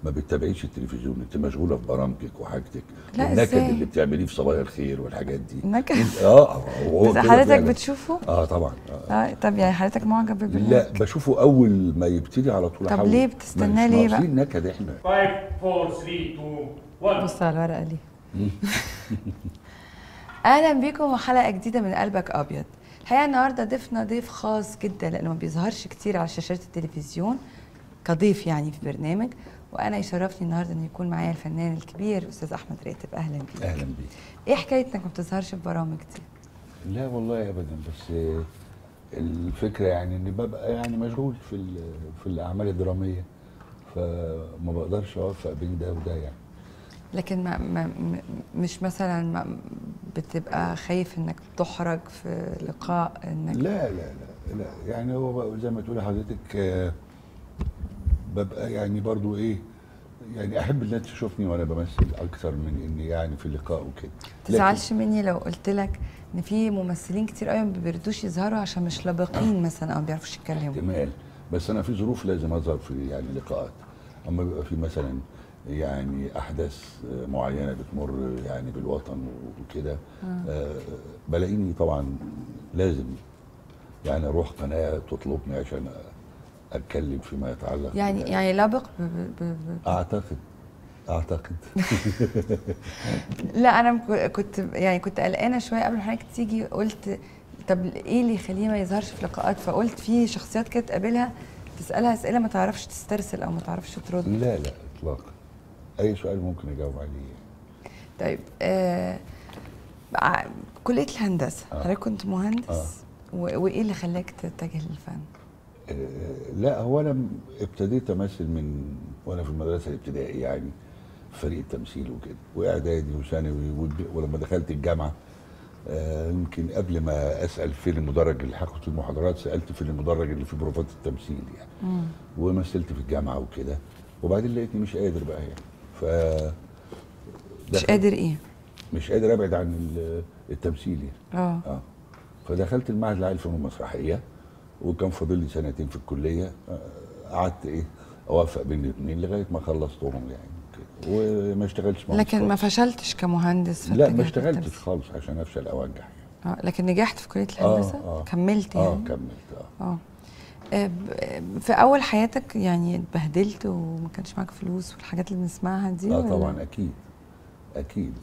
ما بتتابعيش التلفزيون، انت مشغوله في برامجك وحاجتك. لا، النكد ازاي؟ اللي بتعمليه في صبايا الخير والحاجات دي. نكد؟ وهو بس كده حضرتك فعلا. بتشوفه؟ طبعا. طب يعني حضرتك معجب لا، بالبرنامج؟ بشوفه اول ما يبتدي على طول طب احاول. ليه بتستناه مش ليه بقى؟ ناقصين نكد احنا. 5 4 3 2 1. بص على الورقه دي. اهلا بيكم وحلقه جديده من قلبك ابيض. الحقيقه النهارده ضيفنا ضيف خاص جدا لانه ما بيظهرش كتير على شاشات التلفزيون كضيف يعني في برنامج، وانا يشرفني النهارده ان يكون معايا الفنان الكبير استاذ احمد راتب. اهلا بيك. اهلا بيك. ايه حكايه انك ما بتظهرش في برامج دي؟ لا والله ابدا، بس الفكره يعني اني ببقى يعني مشغول في الاعمال الدراميه، فما بقدرش اوفق بين ده وده يعني. لكن مش مثلا ما بتبقى خايف انك تحرج في لقاء انك لا لا لا لا، يعني هو بقى زي ما تقولي حضرتك، ببقى يعني برضو ايه، يعني احب الناس تشوفني وانا بمثل اكثر من اني يعني في اللقاء وكده. تزعلش مني لو قلت لك ان في ممثلين كتير قوي ما بيردوش يظهروا عشان مش لبقين مثلا او ما بيعرفوش يتكلموا؟ احتمال، بس انا في ظروف لازم اظهر في يعني لقاءات. اما بيبقى في مثلا يعني احداث معينه بتمر يعني بالوطن وكده، بلاقيني طبعا لازم يعني اروح قناه تطلبني عشان اتكلم فيما يتعلق يعني لبق اعتقد. لا انا كنت قلقانه شويه قبل ما حضرتك تيجي، قلت طب ايه اللي يخليه ما يظهرش في لقاءات؟ فقلت في شخصيات كده تقابلها تسالها اسئله ما تعرفش تسترسل او ما تعرفش ترد. لا لا اطلاقا، اي سؤال ممكن اجاوب عليه. طيب كليه الهندسه، حضرتك كنت مهندس، وايه اللي خلاك تتجه للفن؟ لا، هو انا ابتديت امثل من وانا في المدرسه الابتدائي، يعني في فريق التمثيل وكده، واعدادي وثانوي، ولما دخلت الجامعه يمكن قبل ما اسال فين المدرج اللي هاخد فيه المحاضرات، سالت فين المدرج اللي في بروفات التمثيل يعني. ومثلت في الجامعه وكده، وبعدين لقيتني مش قادر بقى يعني. مش قادر ايه؟ مش قادر ابعد عن التمثيل يعني. فدخلت المعهد العالي للفنون المسرحيه، وكان فاضل لي سنتين في الكليه. قعدت اوفق بين الاثنين لغايه ما خلصتهم يعني كده، وما اشتغلتش مهندس. لكن ما فشلتش كمهندس؟ لا، ما اشتغلتش خالص عشان افشل او انجح يعني. لكن نجحت في كليه الهندسه؟ كملت يعني؟ كملت. في اول حياتك يعني اتبهدلت وما كانش معاك فلوس والحاجات اللي بنسمعها دي؟ طبعا اكيد.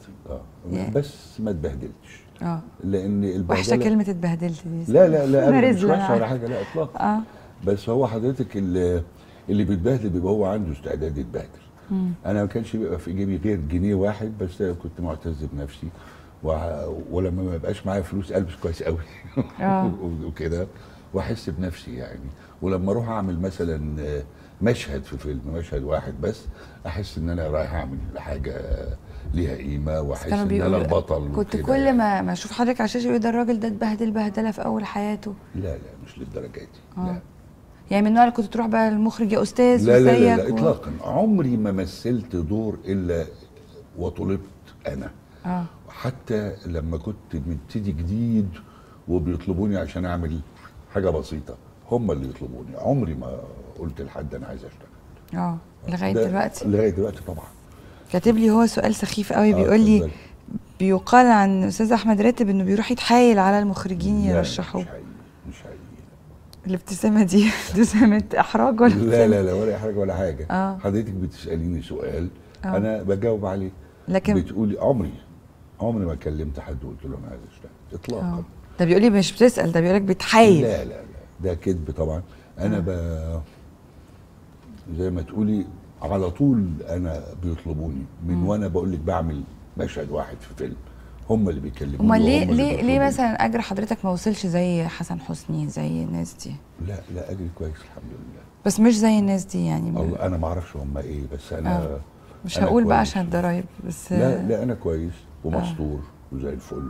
بس ما اتبهدلتش. لان البهدله وحشه كلمه اتبهدلت دي. لا لا لا، مش وحشه ولا حاجه، لا اطلاقا. بس هو حضرتك اللي بيتبهدل بيبقى هو عنده استعداد يتبهدل. انا ما كانش بيبقى في جيبي غير جنيه واحد بس، كنت معتز بنفسي، ولما ما يبقاش معايا فلوس البس كويس قوي وكده، واحس بنفسي يعني. ولما اروح اعمل مثلا مشهد في فيلم، مشهد واحد بس، احس ان انا رايح اعمل حاجه ليها قيمه، واحس ان انا البطل. كنت كل يعني ما اشوف حضرتك على الشاشه يقول ده الراجل ده اتبهدل بهدله في اول حياته. لا مش للدرجه دي. لا يعني من النوع اللي كنت تروح بقى المخرج يا استاذ لا لا لا, لا اطلاقا. عمري ما مثلت دور الا وطلبت انا. حتى لما كنت مبتدي جديد وبيطلبوني عشان اعمل حاجه بسيطه، هم اللي يطلبوني. عمري ما قلت لحد انا عايز اشتغل. لغايه دلوقتي؟ لغايه دلوقتي طبعا. كاتب لي هو سؤال سخيف قوي، بيقول لي بيقال عن استاذ احمد راتب انه بيروح يتحايل على المخرجين يرشحوه. مش حقيقي. الابتسامه دي ابتسامه احراج ولا لا ولا احراج ولا حاجه. حضرتك بتساليني سؤال انا بجاوب عليه، لكن بتقولي عمري ما كلمت حد وقلت له انا عايز اشتغل اطلاقا. ده بيقول لي مش بتسال، ده بيقول لك بتحايل. لا ده كذب طبعا. انا زي ما تقولي على طول انا بيطلبوني من وانا بقول لك بعمل مشهد واحد في فيلم، هم اللي بيكلموني. امال ليه مثلا اجر حضرتك ما وصلش زي حسن حسني، زي الناس دي؟ لا اجري كويس الحمد لله، بس مش زي الناس دي يعني. انا ما اعرفش هم ايه، بس انا مش هقول بقى عشان الضرايب بس. لا انا كويس ومستور وزي الفل،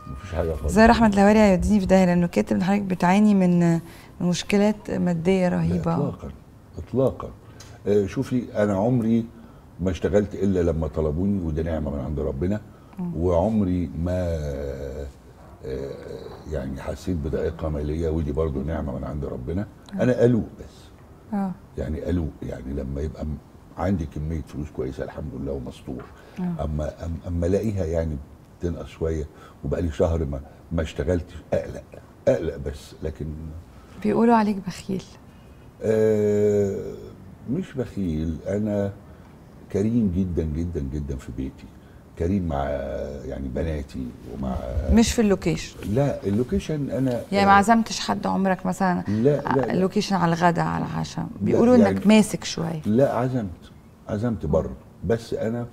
مفيش حاجه خالص. زي احمد الهواري هيوديني في داهيه، لانه كاتب ان حضرتك بتعاني من مشكلات ماديه رهيبه. لا اطلاقا. شوفي انا عمري ما اشتغلت الا لما طلبوني، وده نعمه من عند ربنا. وعمري ما يعني حسيت بضائقه ماليه، ودي برضو نعمه من عند ربنا. انا قلوق بس. يعني قلوق، يعني لما يبقى عندي كميه فلوس كويسه الحمد لله ومستور. اما الاقيها يعني بتنقص شويه وبقى لي شهر ما اشتغلتش، اقلق بس. لكن بيقولوا عليك بخيل. مش بخيل، انا كريم جدا جدا جدا في بيتي، كريم مع يعني بناتي ومع مش في اللوكيشن. لا اللوكيشن انا يعني ما عزمتش حد عمرك مثلا؟ لا اللوكيشن على الغداء على العشاء بيقولوا يعني انك ماسك شويه. لا عزمت بره، بس انا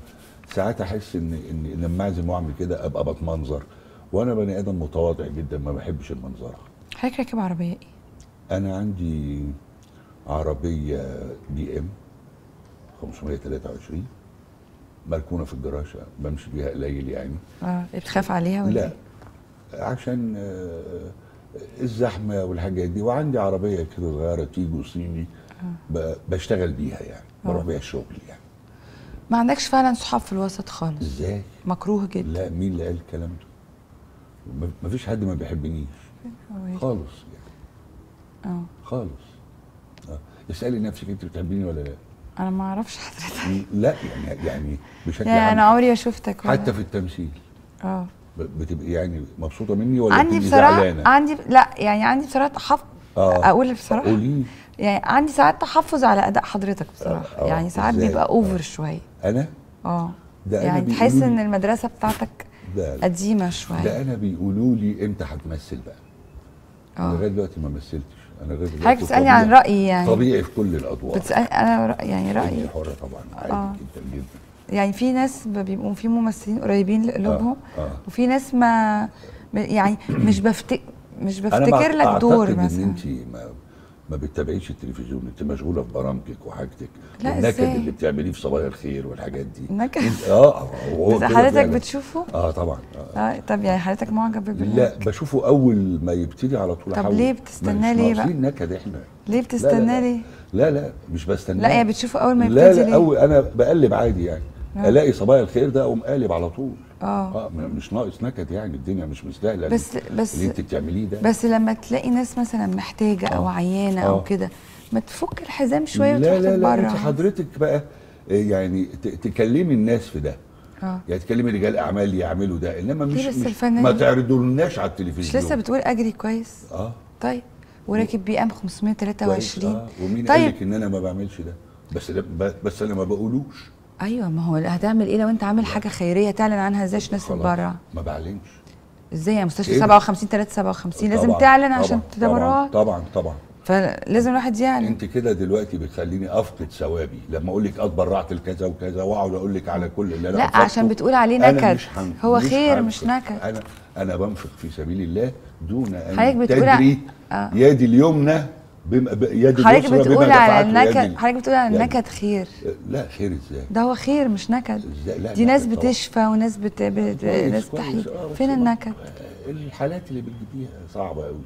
ساعات احس ان لما اعزم واعمل كده ابقى بتمنظر، وانا بني ادم متواضع جدا ما بحبش المنظره. حضرتك راكب عربيه ايه؟ انا عندي عربيه بي ام 523 مركونه في الجراج، بمشي بيها قليل يعني. بتخاف عليها ولا؟ لا عشان الزحمه والحاجات دي، وعندي عربيه كده صغيره تيجو صيني بشتغل بيها يعني، بروح بيها الشغل يعني. ما عندكش فعلا صحاب في الوسط خالص؟ ازاي؟ مكروه جدا. لا، مين اللي قال الكلام ده؟ ما فيش حد ما بيحبنيش خالص يعني. خالص. اسالي نفسك انت بتحبيني ولا لا؟ انا ما اعرفش حضرتك. لا يعني بشكل يعني انا عمري ما شفتك حتى في التمثيل. بتبقي يعني مبسوطه مني ولا عندي بصراحه لا يعني عندي بصراحه اقول بصراحه قولي. يعني عندي ساعات تحفظ على اداء حضرتك بصراحه. يعني ساعات بيبقى اوفر شويه. انا يعني تحس ان المدرسه بتاعتك قديمه شويه. ده انا بيقولوا لي امتى هتمثل بقى. انا لغايه دلوقتي ما مثلتش. انا لغايه دلوقتي حضرتك بتسالني عن رايي يعني. طبيعي في كل الادوار. بتسالني انا يعني رايي حره طبعا، عادي جدا جدا. يعني في ناس بيبقوا في ممثلين قريبين لقلوبهم وفي ناس ما يعني مش بفتكر لك دور مثلا. ان انت ما بتتابعيش التلفزيون، انت مشغوله في برامجك وحاجتك. لا، النكد اللي بتعمليه في صبايا الخير والحاجات دي. نكد؟ حضرتك بتشوفه؟ طبعا. طب يعني حضرتك معجب بالبرنامج؟ لا، بشوفه اول ما يبتدي على طول. طب ليه بتستناه ليه بقى؟ نكد احنا. ليه بتستناه ليه؟ لا مش بستناه. لا يعني بتشوفه اول ما يبتدي ليه؟ لا اول انا بقلب عادي يعني. الاقي صبايا الخير ده اقوم قالب على طول. مش ناقص نكد يعني، الدنيا مش مستاهله بس اللي انت بتعمليه ده. بس لما تلاقي ناس مثلا محتاجه او عيانه او كده، ما تفك الحزام شويه وتروح تتبرع. لا انت حضرتك بقى يعني تكلمي الناس في ده. يعني تكلمي رجال اعمال يعملوا ده، انما مش ما تعرضولناش على التلفزيون. مش لسه بتقول اجري كويس؟ طيب وراكب بي ام 523. ومين قال لك ان انا ما بعملش ده؟ بس انا ما بقولوش. ايوه، ما هو هتعمل ايه لو انت عامل حاجه خيريه تعلن عنها؟ ازاي الناس تتبرع؟ ما بعلنش. ازاي يا مستشفى 57 357 لازم تعلن عشان تتبرع؟ طبعا فلازم الواحد يعلن. انت كده دلوقتي بتخليني افقد ثوابي لما اقول لك اتبرعت لكذا وكذا واقعد اقول لك على كل اللي انا لا عشان بتقول عليه نكد. هو خير مش نكد. انا بنفق في سبيل الله دون ان تجري يدي اليمنى يد حضرتك بتقول على النكد. حضرتك بتقول على النكد خير. لا خير ازاي؟ ده هو خير مش نكد. دي ناس بتشفى وناس ناس بتحيي. فين النكد؟ الحالات اللي بتجيبيها صعبه قوي.